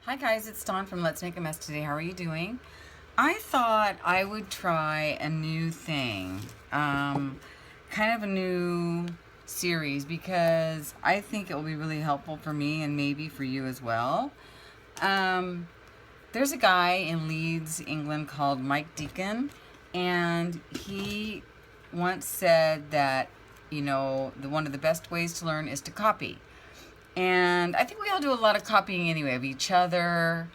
Hi guys, it's Dawn from Let's Make a Mess Today. How are you doing? I thought I would try a new thing, kind of a new series because I think it will be really helpful for me and maybe for you as well. There's a guy in Leeds, England called Mike Deacon, and he once said that, one of the best ways to learn is to copy. And I think we all do a lot of copying anyway of each other.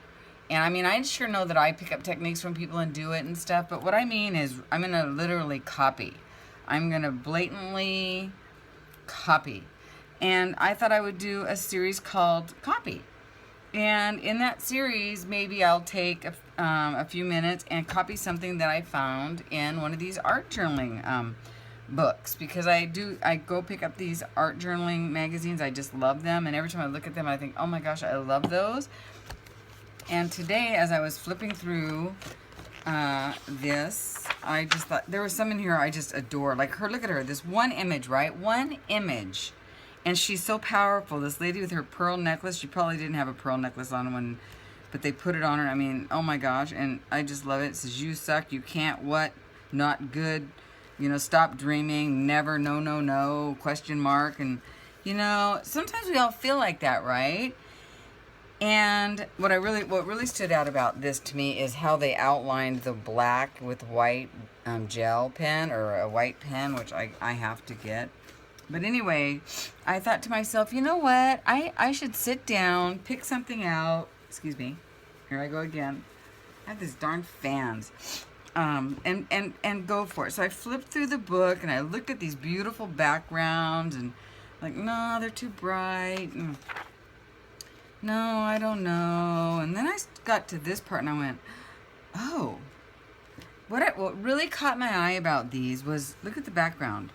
And I mean, I sure know that I pick up techniques from people and do it and stuff. But what I mean is I'm going to literally copy. I'm going to blatantly copy. And I thought I would do a series called Copy. And in that series, maybe I'll take a few minutes and copy something that I found in one of these art journaling books, because I go pick up these art journaling magazines. I just love them, and every time I look at them I think, oh my gosh, I love those. And today, as I was flipping through this, I just thought there was some in here I just adore. Like her, look at her, this one image, right? One image, and she's so powerful. This lady with her pearl necklace. She probably didn't have a pearl necklace on when, but they put it on her. I mean, oh my gosh, and I just love it. It says, you suck, you can't, what, not good, stop dreaming, never, no, no, no, question mark. And, sometimes we all feel like that, right? And what really stood out about this to me is how they outlined the black with white gel pen, or a white pen, which I have to get. But anyway, I thought to myself, you know what? I should sit down, pick something out. Excuse me. Here I go again. I have these darn fans. And go for it. So I flipped through the book and I looked at these beautiful backgrounds and like, no, they're too bright. No, I don't know. And then I got to this part and I went, oh, what really caught my eye about these was, look at the background.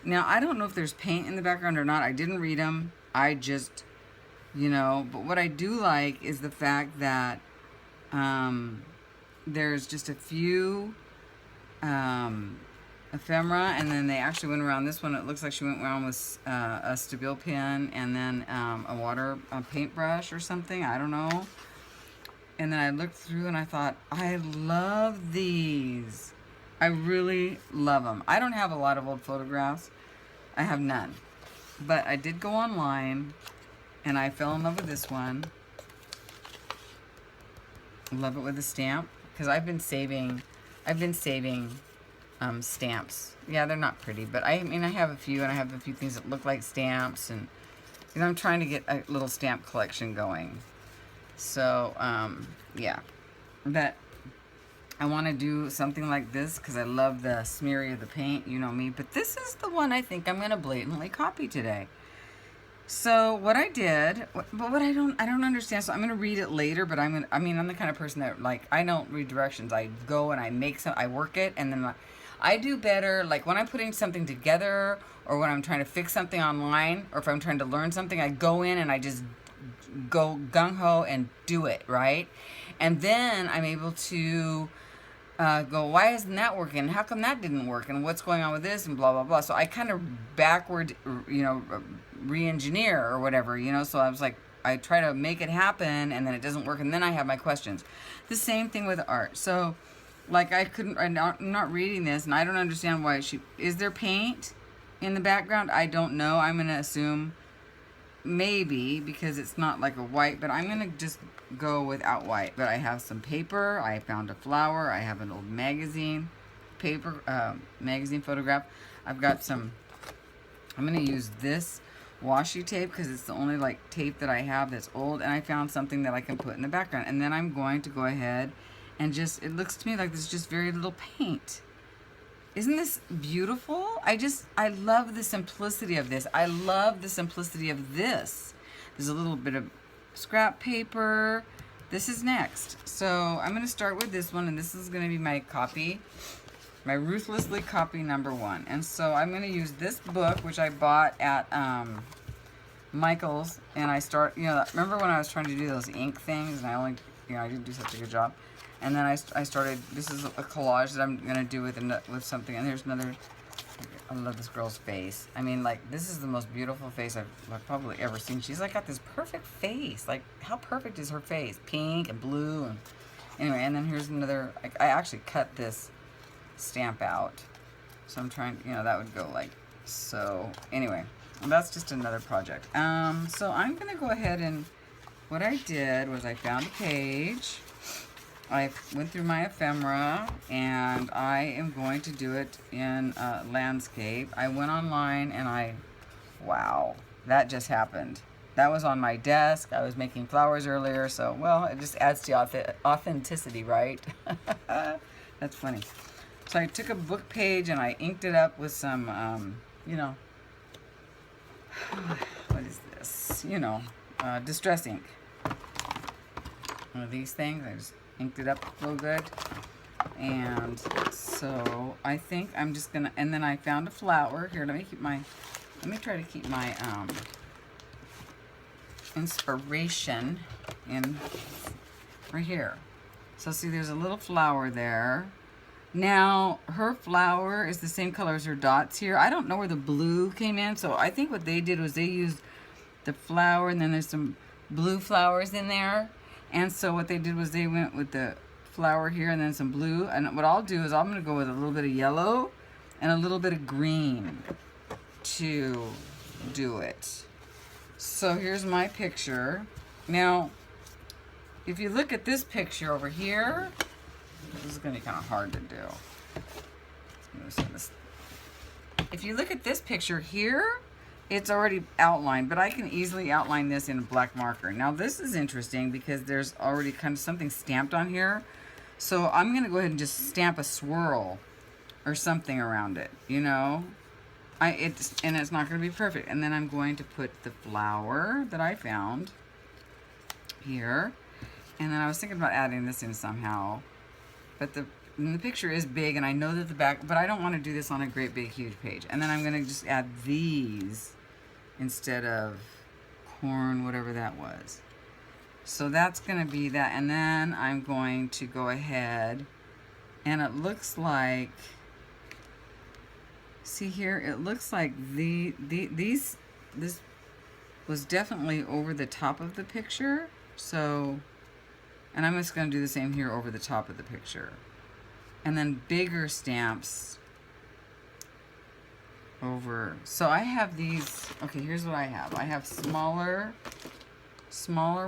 Now, I don't know if there's paint in the background or not. I didn't read them. I just, but what I do like is the fact that, there's just a few ephemera, and then they actually went around this one. It looks like she went around with a stabile pen and then a paintbrush or something. I don't know. And then I looked through and I thought, I love these. I really love them. I don't have a lot of old photographs. I have none. But I did go online and I fell in love with this one. Love it with a stamp. Because I've been saving stamps. Yeah, they're not pretty, but I mean, I have a few, and I have a few things that look like stamps, and I'm trying to get a little stamp collection going. So, yeah, but I want to do something like this because I love the smeary of the paint, you know me. But this is the one I think I'm going to blatantly copy today. So what I did, but what I don't understand. So I'm gonna read it later. But I'm the kind of person that, like, I don't read directions. I go and I work it, and then I do better. Like when I'm putting something together, or when I'm trying to fix something online, or if I'm trying to learn something, I go in and I just go gung ho and do it right, and then I'm able to go, why isn't that working? How come that didn't work? And what's going on with this? And blah, blah, blah. So I kind of backward, re-engineer or whatever, So I was like, I try to make it happen, and then it doesn't work, and then I have my questions. The same thing with art. So, like, I'm not reading this, and I don't understand why is there paint in the background? I don't know. I'm going to assume maybe because it's not like a white, but I'm going to just go without white. But I have some paper. I found a flower. I have an old magazine magazine photograph. I've got some, I'm going to use this washi tape because it's the only like tape that I have that's old, and I found something that I can put in the background. And then I'm going to go ahead and just, it looks to me like there's just very little paint. Isn't this beautiful? I love the simplicity of this. I love the simplicity of this. There's a little bit of scrap paper. This is next. So I'm going to start with this one, and this is going to be my copy, my Ruthlessly Copy #1. And so I'm going to use this book, which I bought at Michael's, and I remember when I was trying to do those ink things, and I didn't do such a good job. And then I started, this is a collage that I'm going to do with something, and here's another I love this girl's face. I mean, like, this is the most beautiful face I've probably ever seen. She's like got this perfect face. Like, how perfect is her face? Pink and blue. And anyway, and then here's another. I actually cut this stamp out. So I'm trying, you know, that would go like so. Anyway, that's just another project. So I'm going to go ahead and what I did was I found a page. I went through my ephemera, and I am going to do it in landscape. I went online, and wow, that just happened. That was on my desk. I was making flowers earlier, so, well, it just adds to authenticity, right? That's funny. So I took a book page, and I inked it up with some, you know, what is this? You know, distress ink. One of these things. I just inked it up real good. And so I think I'm just gonna, and then I found a flower. Here, let me try to keep my inspiration in right here. So see, there's a little flower there. Now, her flower is the same color as her dots here. I don't know where the blue came in, so I think what they did was they used the flower, and then there's some blue flowers in there. And so what they did was they went with the flower here and then some blue. And what I'll do is I'm going to go with a little bit of yellow and a little bit of green to do it. So here's my picture. Now, if you look at this picture over here, this is going to be kind of hard to do. If you look at this picture here, it's already outlined, but I can easily outline this in a black marker. Now this is interesting because there's already kind of something stamped on here. So I'm going to go ahead and just stamp a swirl or something around it, you know. And it's not going to be perfect. And then I'm going to put the flower that I found here. And then I was thinking about adding this in somehow. But the picture is big, and I know that the back, but I don't want to do this on a great big huge page. And then I'm going to just add these instead of corn, whatever that was. So that's going to be that. And then I'm going to go ahead, and it looks like, see here, it looks like this was definitely over the top of the picture. So, and I'm just going to do the same here over the top of the picture. And then bigger stamps over. So I have these, okay, here's what I have. I have smaller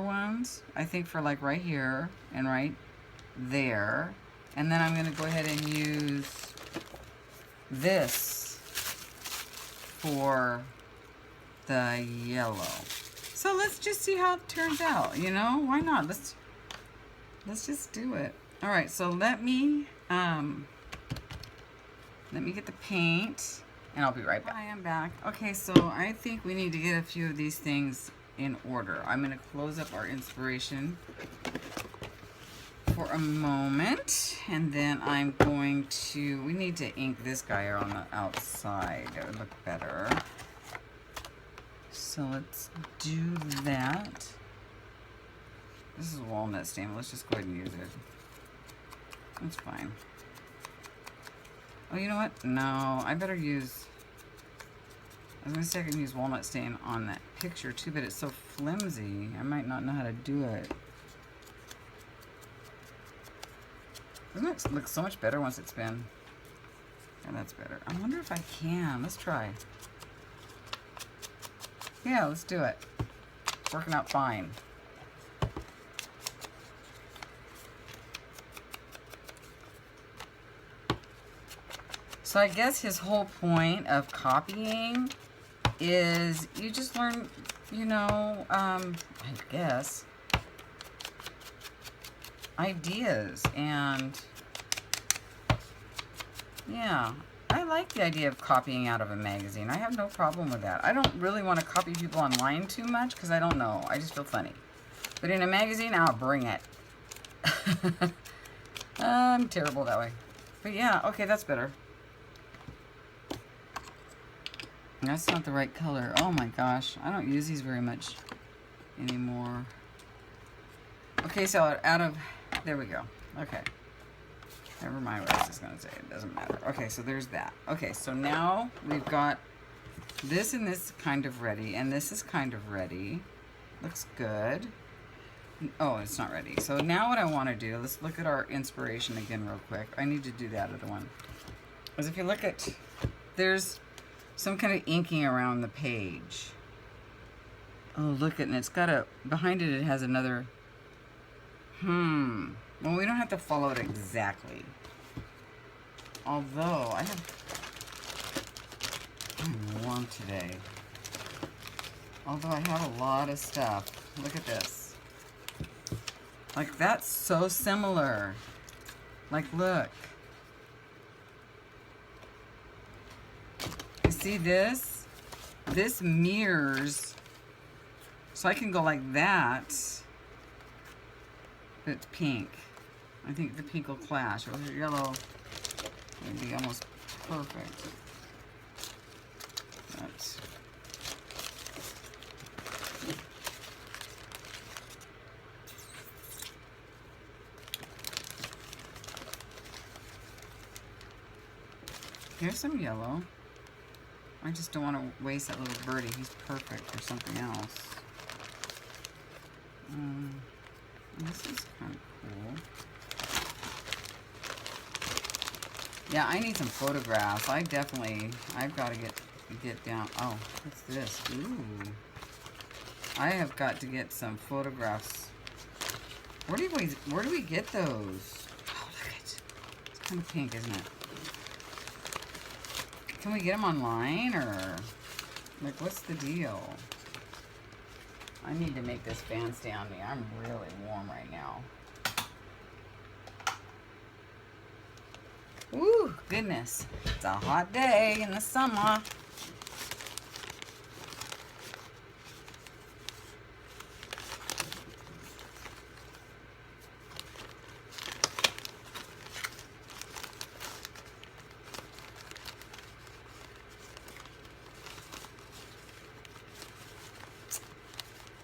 ones, I think, for like right here and right there. And then I'm going to go ahead and use this for the yellow. So let's just see how it turns out, you know? Why not? Let's just do it. All right, so let me get the paint, and I'll be right back. I am back. Okay, so I think we need to get a few of these things in order. I'm going to close up our inspiration for a moment, and then I'm going to, we need to ink this guy on the outside. That would look better. So let's do that. This is walnut stain. Let's just go ahead and use it. That's fine. Oh, you know what? No, I better use, I was going to say I can use walnut stain on that picture too, but it's so flimsy. I might not know how to do it. Doesn't it look so much better once it's been? Yeah, that's better. I wonder if I can. Let's try. Yeah, let's do it. It's working out fine. So I guess his whole point of copying is you just learn, you know, I guess, ideas. And yeah, I like the idea of copying out of a magazine. I have no problem with that. I don't really want to copy people online too much because I don't know. I just feel funny. But in a magazine, I'll bring it. I'm terrible that way. But yeah, okay, that's better. That's not the right color. Oh my gosh. I don't use these very much anymore. Okay, so out of, there we go. Okay. Never mind what I was just going to say. It doesn't matter. Okay, so there's that. Okay, so now we've got this and this kind of ready, and this is kind of ready. Looks good. Oh, it's not ready. So now what I want to do, let's look at our inspiration again real quick. I need to do that other one. Because if you look at, there's some kind of inking around the page. Oh, look at it, and it's got a, behind it, it has another, well, we don't have to follow it exactly. Although, I'm warm today. Although I have a lot of stuff. Look at this. Like, that's so similar. Like, look. You see this? This mirrors. So I can go like that. But it's pink. I think the pink will clash. Or yellow would be almost perfect. But here's some yellow. I just don't want to waste that little birdie. He's perfect for something else. This is kind of cool. Yeah, I need some photographs. I've got to get down. Oh, what's this? Ooh. I have got to get some photographs. Where do we get those? Oh, look at it. It's kind of pink, isn't it? Can we get them online, or like, what's the deal? I need to make this fan stay on me. I'm really warm right now. Woo, goodness. It's a hot day in the summer.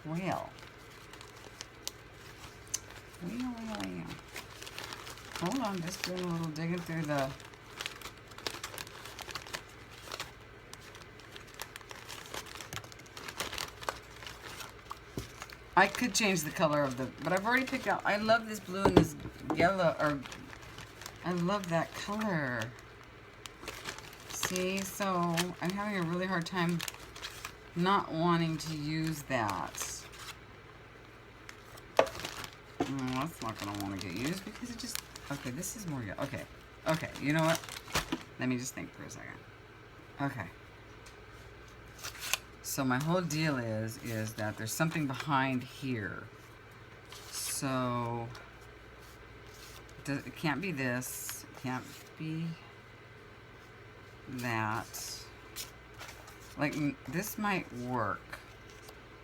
Well. Hold on, just doing a little digging through the... I could change the color of the... But I've already picked out... I love this blue and this yellow, or... I love that color. See, so I'm having a really hard time not wanting to use that. That's not going to want to get used because it just... Okay, this is more... Okay. Okay, you know what? Let me just think for a second. Okay. So my whole deal is that there's something behind here. So... It can't be this. It can't be that. Like, this might work.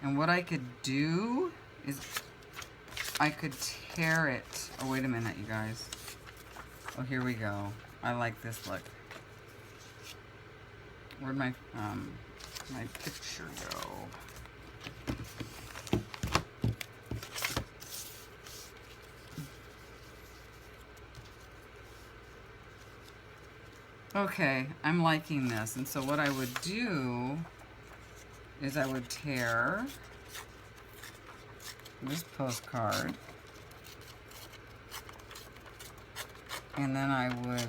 And what I could do is... I could tear it. Oh, wait a minute, you guys. Oh, here we go. I like this look. Where'd my picture go? Okay, I'm liking this. And so what I would do is I would tear this postcard, and then I would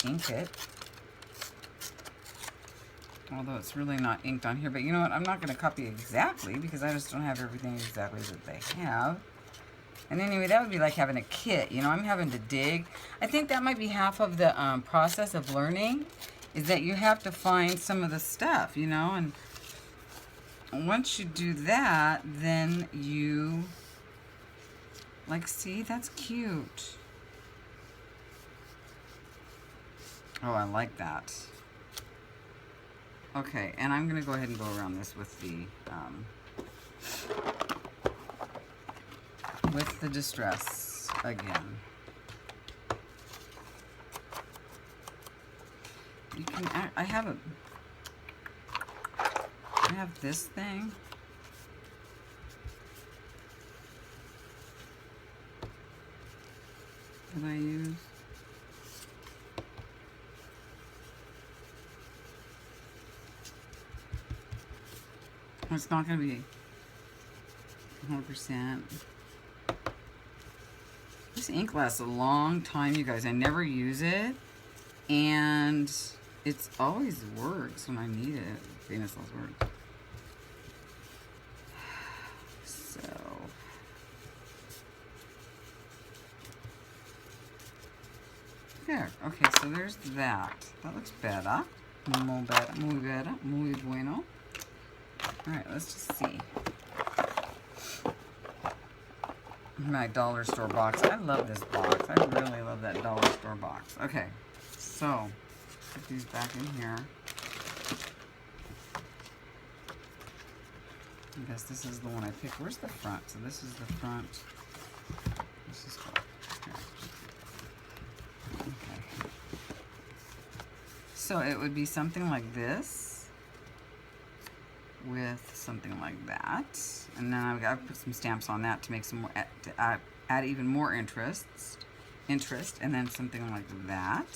ink it, although it's really not inked on here. But you know what, I'm not going to copy exactly because I just don't have everything exactly that they have. And anyway, that would be like having a kit, you know. I'm having to dig. I think that might be half of the process of learning, is that you have to find some of the stuff, you know. And once you do that, then you, like, see, that's cute. Oh, I like that. Okay, and I'm going to go ahead and go around this with the distress again. You can, I have this thing. That I use. It's not going to be 100%. This ink lasts a long time, you guys. I never use it, and it's always works when I need it. Famous last word. So there. Okay, so there's that. That looks better. Muy better. Muy better. Muy bueno. All right, let's just see. My dollar store box. I love this box. I really love that dollar store box. Okay, so put these back in here. I guess this is the one I picked. Where's the front? So this is the front. This is cool. Okay. So it would be something like this with something like that, and then I've got to put some stamps on that to make some more, to add even more interest, and then something like that.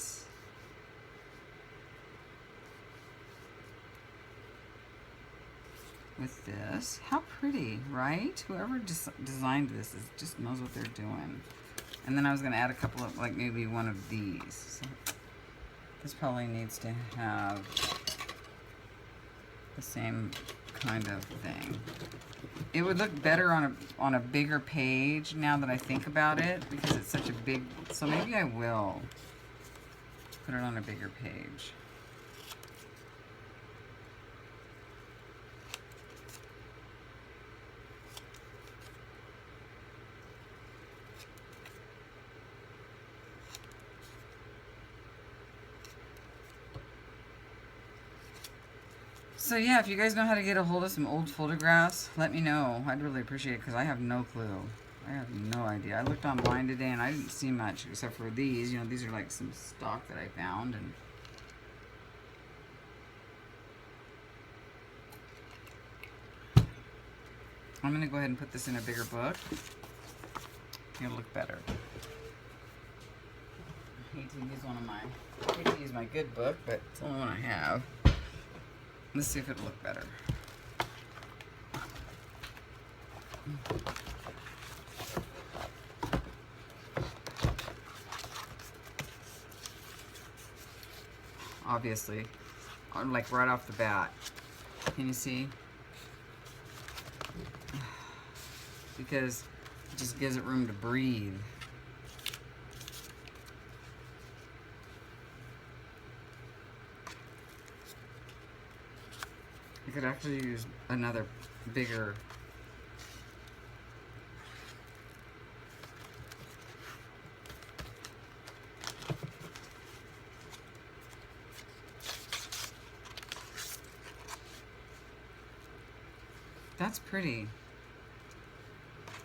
With this. How pretty, right? Whoever designed this just knows what they're doing. And then I was going to add a couple of, like maybe one of these. So this probably needs to have the same kind of thing. It would look better on a bigger page now that I think about it, because it's such a big, so maybe I will put it on a bigger page. So yeah, if you guys know how to get a hold of some old photographs, let me know. I'd really appreciate it, because I have no clue. I have no idea. I looked online today and I didn't see much except for these. You know, these are like some stock that I found. And I'm going to go ahead and put this in a bigger book. It'll look better. I hate to use my good book, but it's the only one I have. Let's see if it'll look better. Obviously, like right off the bat. Can you see? Because it just gives it room to breathe. I could actually use another bigger. That's pretty.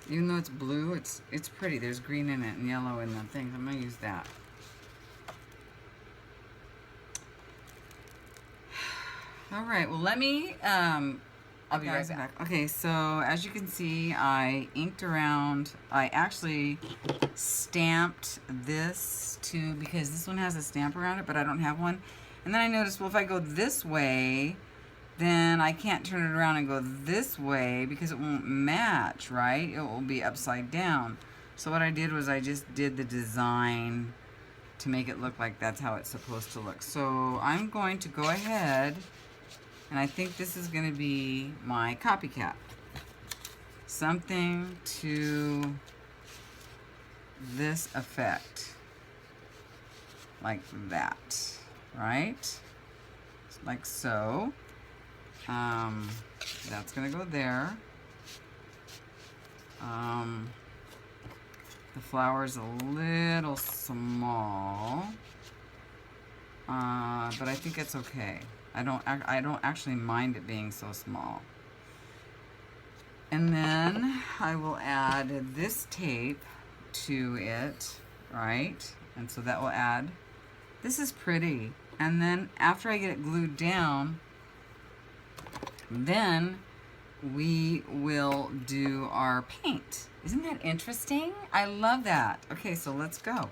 Even though it's blue, it's pretty. There's green in it and yellow in the thing. I'm gonna use that. All right, well, let me, I'll be right back. Okay, so as you can see, I inked around. I actually stamped this too, because this one has a stamp around it, but I don't have one. And then I noticed, well, if I go this way, then I can't turn it around and go this way because it won't match, right? It will be upside down. So what I did was I just did the design to make it look like that's how it's supposed to look. So I'm going to go ahead, and I think this is going to be my copycat. Something to this effect. Like that, right? Like so. That's going to go there. The flower's a little small. But I think it's okay. I don't actually mind it being so small. And then I will add this tape to it, right? And so that will add, this is pretty. And then after I get it glued down, then we will do our paint. Isn't that interesting? I love that. Okay, so let's go.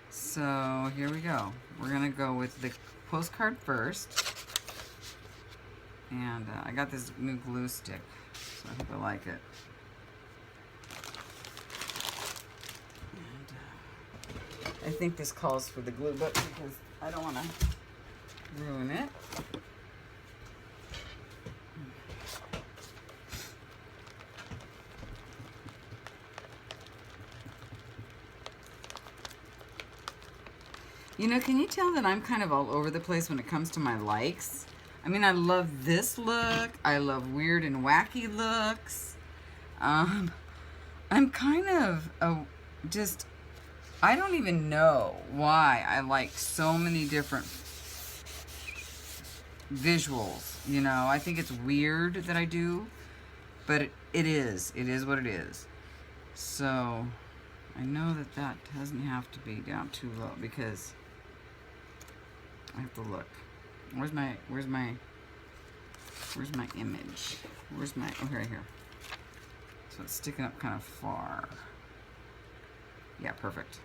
So here we go. We're gonna go with the postcard first. And I got this new glue stick, so I hope I like it. And I think this calls for the glue book because I don't want to ruin it. You know, can you tell that I'm kind of all over the place when it comes to my likes? I mean, I love this look. I love weird and wacky looks. I'm kind of just, I don't even know why I like so many different visuals. You know, I think it's weird that I do, but it is. It is what it is. So, I know that that doesn't have to be down too low because I have to look. Where's my image? Where's my, oh, right here. So it's sticking up kind of far. Yeah, perfect.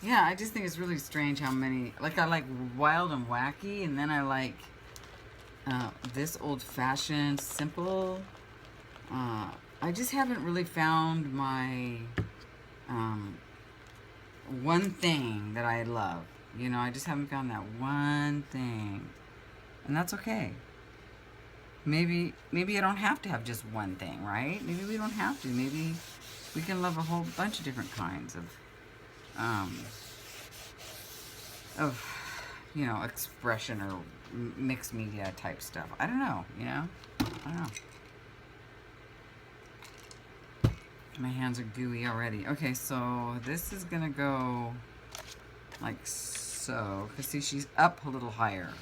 Yeah, I just think it's really strange how many, like I like wild and wacky, and then I like this old-fashioned, simple. I just haven't really found my one thing that I love. You know, I just haven't found that one thing. And that's okay. Maybe I don't have to have just one thing, right? Maybe we don't have to. Maybe we can love a whole bunch of different kinds of you know, expression or mixed media type stuff. I don't know, you know? I don't know. My hands are gooey already. Okay, so this is gonna go like so. Because see, she's up a little higher.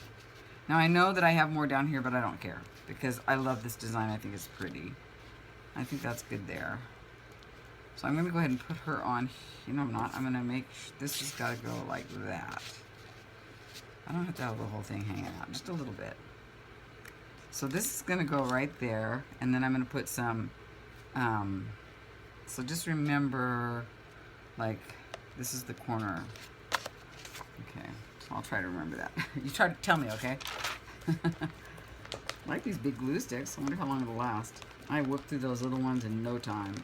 Now I know that I have more down here, but I don't care. Because I love this design. I think it's pretty. I think that's good there. So I'm gonna go ahead and put her on. You know I'm not. I'm gonna make, this has gotta go like that. I don't have to have the whole thing hanging out. Just a little bit. So this is gonna go right there. And then I'm gonna put some, so just remember, like, this is the corner. Okay, so I'll try to remember that. You try to tell me, okay? I like these big glue sticks. I wonder how long it'll last. I whip through those little ones in no time.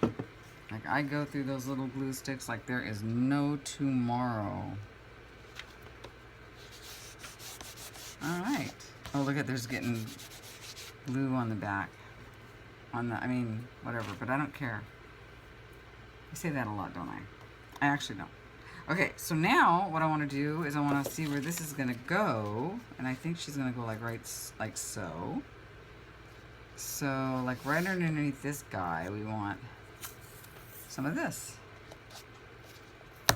Like, I go through those little glue sticks like there is no tomorrow. All right. Oh, look at, there's getting glue on the back. On the, I mean, whatever, but I don't care. I say that a lot, don't I? I actually don't. Okay, so now what I want to do is I want to see where this is going to go. And I think she's going to go like right, like so. So, like right underneath this guy, we want some of this.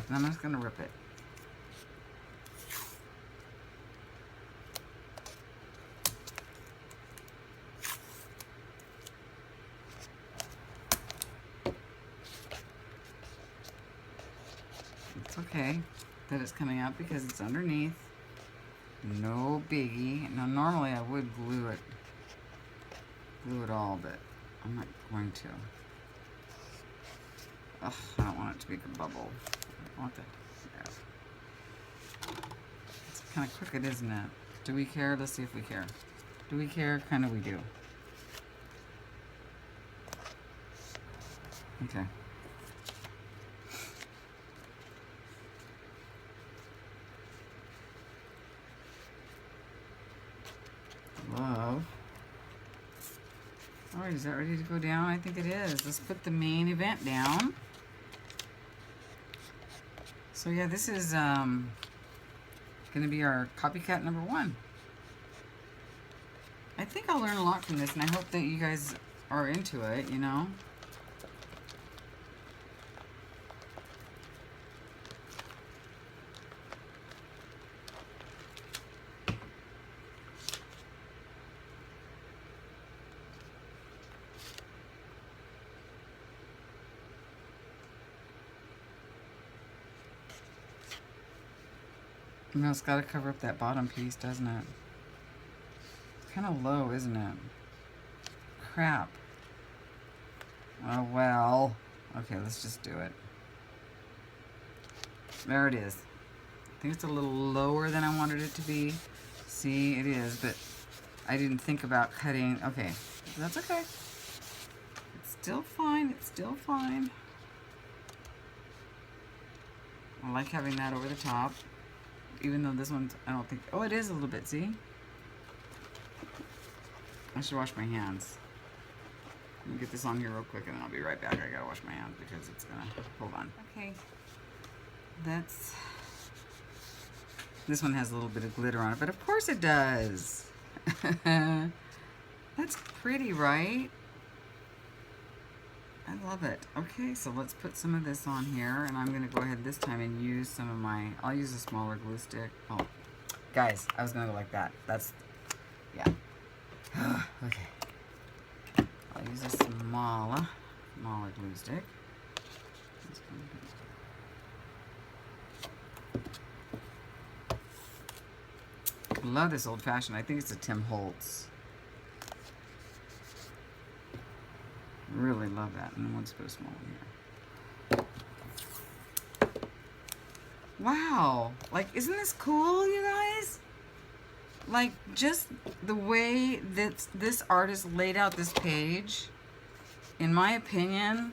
And I'm just going to rip it. It's okay that it's coming out because it's underneath. No biggie. Now normally I would glue it all, but I'm not going to. Ugh, I don't want it to be a bubble. I want that. Yeah. It's kind of crooked, isn't it? Do we care? Let's see if we care. Do we care? Kind of we do. Okay. Love. All right, is that ready to go down? I think it is. Let's put the main event down. So yeah, this is going to be our copycat number 1. I think I'll learn a lot from this, and I hope that you guys are into it, you know? You know, it's got to cover up that bottom piece, doesn't it? It's kind of low, isn't it? Crap. Oh, well. Okay, let's just do it. There it is. think it's a little lower than I wanted it to be. See, it is, but I didn't think about cutting. Okay, that's okay. It's still fine. It's still fine. I like having that over the top. Even though this one's, I don't think, oh, it is a little bit, see? I should wash my hands. Let me get this on here real quick and I'll be right back. I gotta wash my hands because it's gonna, hold on. Okay, this one has a little bit of glitter on it, but of course it does. That's pretty, right? I love it. Okay, so let's put some of this on here, and I'm going to go ahead this time and use some of my, I'll use a smaller glue stick. Oh, guys, I was going to go like that. That's, yeah. Okay. I'll use a smaller glue stick. Love this old fashioned. I think it's a Tim Holtz. Really love that. And let's put a small one here. Wow. Like, isn't this cool, you guys? Like, just the way that this artist laid out this page, in my opinion,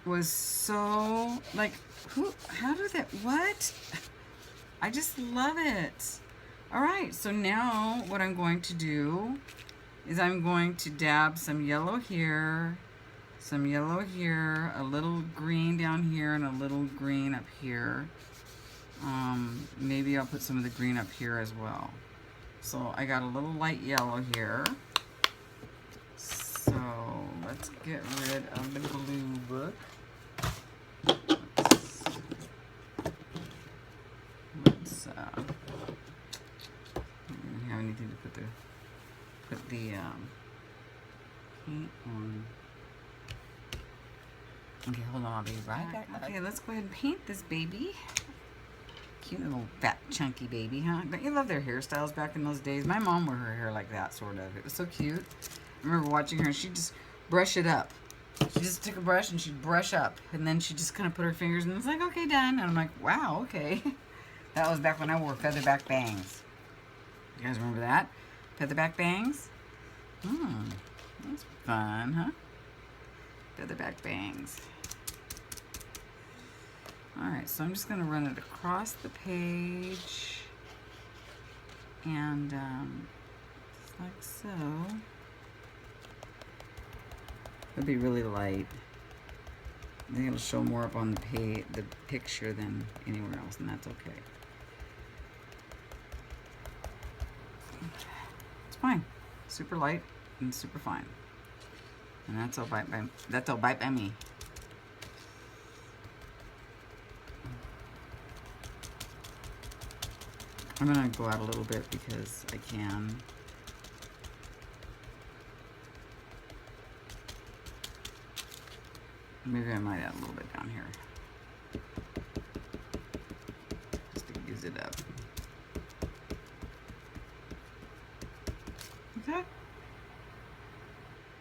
was so, like, how did that, what? I just love it. All right, so now what I'm going to do is I'm going to dab some yellow here, a little green down here, and a little green up here. Maybe I'll put some of the green up here as well. So I got a little light yellow here. So let's get rid of the glue book. Let's I don't have anything to put the paint on. Okay, hold on, I'll be right back. Okay, let's go ahead and paint this baby. Cute little fat chunky baby, huh? Don't you love their hairstyles back in those days? My mom wore her hair like that, sort of. It was so cute. I remember watching her, she'd just brush it up. She just took a brush and she'd brush up, and then she just kind of put her fingers, and it's like, okay, done. And I'm like, wow, okay. That was back when I wore featherback bangs. You guys remember that? Featherback bangs? That's fun, huh? Featherback bangs. Alright, so I'm just going to run it across the page. And, just like so. It'll be really light. I think it'll show more up on the picture than anywhere else, and that's okay. It's fine. Super light and super fine. And that's all bite by me. I'm gonna go out a little bit because I can. Maybe I might add a little bit down here. Just to use it up. Okay.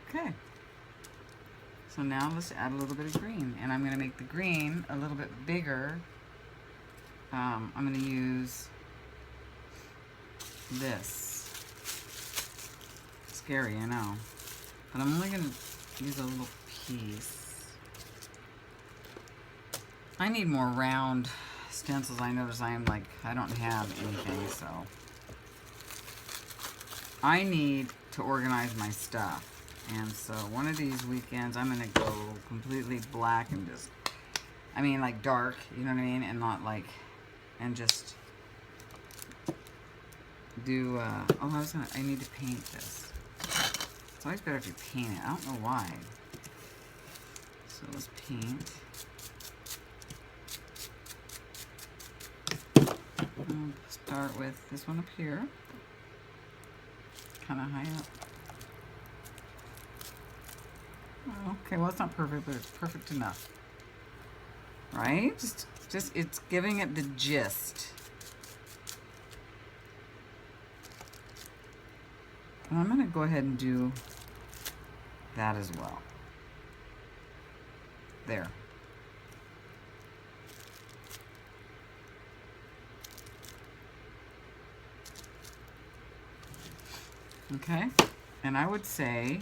Okay. So now let's add a little bit of green. And I'm going to make the green a little bit bigger. I'm going to use this. Scary, I know. But I'm only going to use a little piece. I need more round stencils. I notice I don't have anything, so I need to organize my stuff. And so one of these weekends I'm gonna go completely black and just, I mean like dark, you know what I mean? And not like, and just do, I need to paint this. It's always better if you paint it. I don't know why. So let's paint. I'll start with this one up here, kind of high up. Oh, okay, well it's not perfect, but it's perfect enough, right? Just it's giving it the gist. And I'm gonna go ahead and do that as well. There. Okay, and I would say,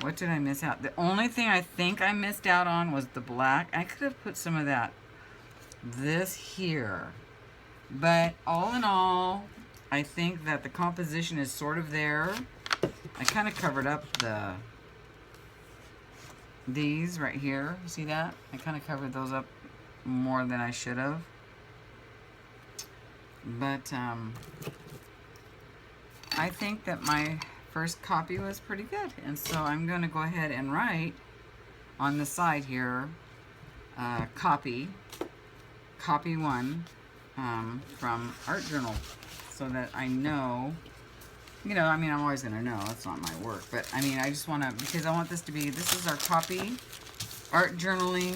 what did I miss out? The only thing I think I missed out on was the black. I could have put some of this here. But all in all, I think that the composition is sort of there. I kind of covered up these right here. See that? I kind of covered those up more than I should have. But I think that my first copy was pretty good. And so I'm going to go ahead and write on the side here, copy 1 from Art Journal, so that I know, you know, I mean, I'm always going to know, it's not my work, but I mean, I just want to, because I want this to be, this is our copy, art journaling,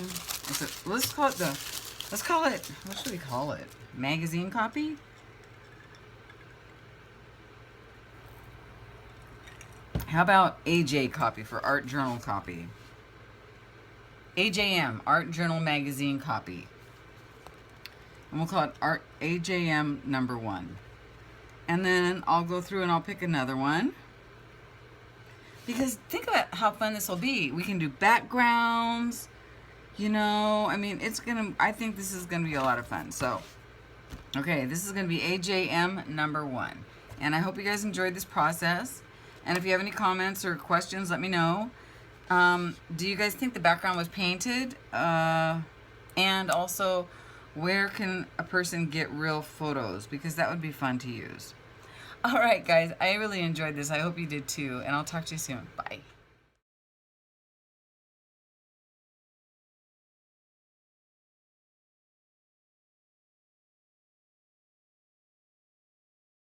let's call it, what should we call it? Magazine copy? How about AJ copy for art journal copy? AJM, art journal magazine copy. And we'll call it art AJM number 1. And then I'll go through and I'll pick another one. Because think about how fun this will be. We can do backgrounds, you know, I mean, I think this is gonna be a lot of fun. So, okay, this is gonna be AJM number 1. And I hope you guys enjoyed this process. And if you have any comments or questions, let me know. Do you guys think the background was painted? And also, where can a person get real photos? Because that would be fun to use. All right, guys, I really enjoyed this. I hope you did too. And I'll talk to you soon. Bye.